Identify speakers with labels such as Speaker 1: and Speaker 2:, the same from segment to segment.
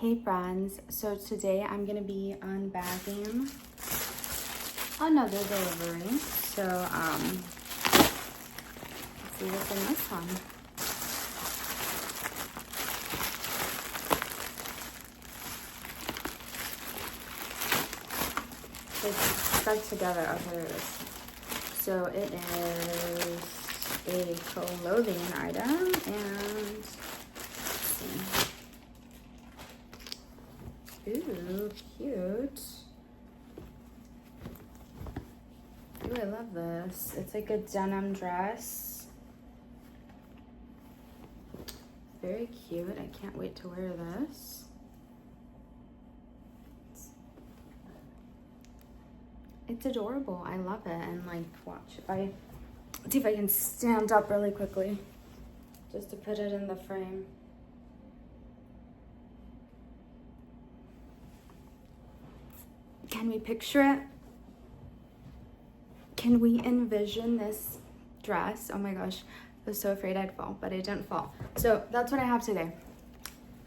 Speaker 1: Hey friends, so today I'm gonna be unbagging another delivery. So let's see what's in this one. It's stuck together. Okay, there it is. So it is a clothing item and let's see. Ooh, cute. Ooh, I love this. It's like a denim dress. Very cute. I can't wait to wear this. It's adorable. I love it. And like, watch see if I can stand up really quickly just to put it in the frame. Can we picture it? Can we envision this dress? Oh my gosh, I was so afraid I'd fall, but I didn't fall. So that's what I have today.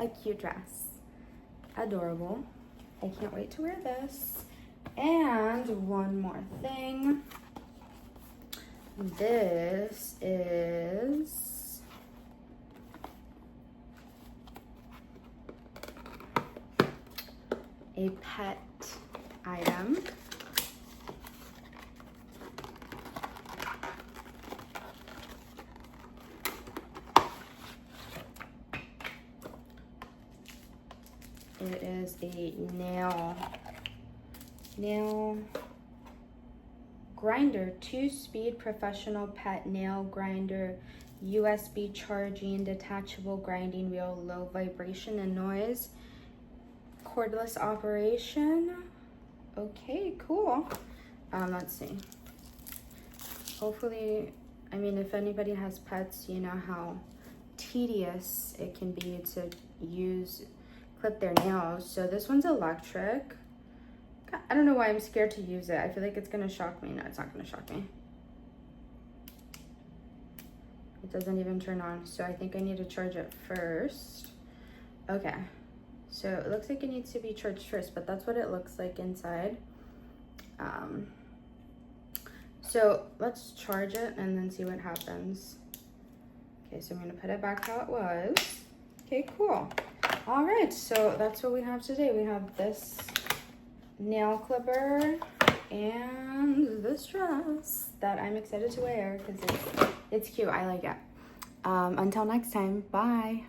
Speaker 1: A cute dress. Adorable. I can't wait to wear this. And one more thing. This is a pet item. It is a nail grinder, 2-speed professional pet nail grinder, USB charging, detachable grinding wheel, low vibration and noise, cordless operation. Okay, cool. Let's see. Hopefully, I mean, if anybody has pets, you know how tedious it can be to clip their nails. So this one's electric. I don't know why I'm scared to use it. I feel like it's gonna shock me. No, it's not gonna shock me. It doesn't even turn on, so I think I need to charge it first. Okay, so it looks like it needs to be charged first, but that's what it looks like inside. So let's charge it and then see what happens. Okay, so I'm gonna put it back how it was. Okay, cool. All right, so that's what we have today. We have this nail clipper and this dress that I'm excited to wear because it's cute. I like it. Until next time, bye.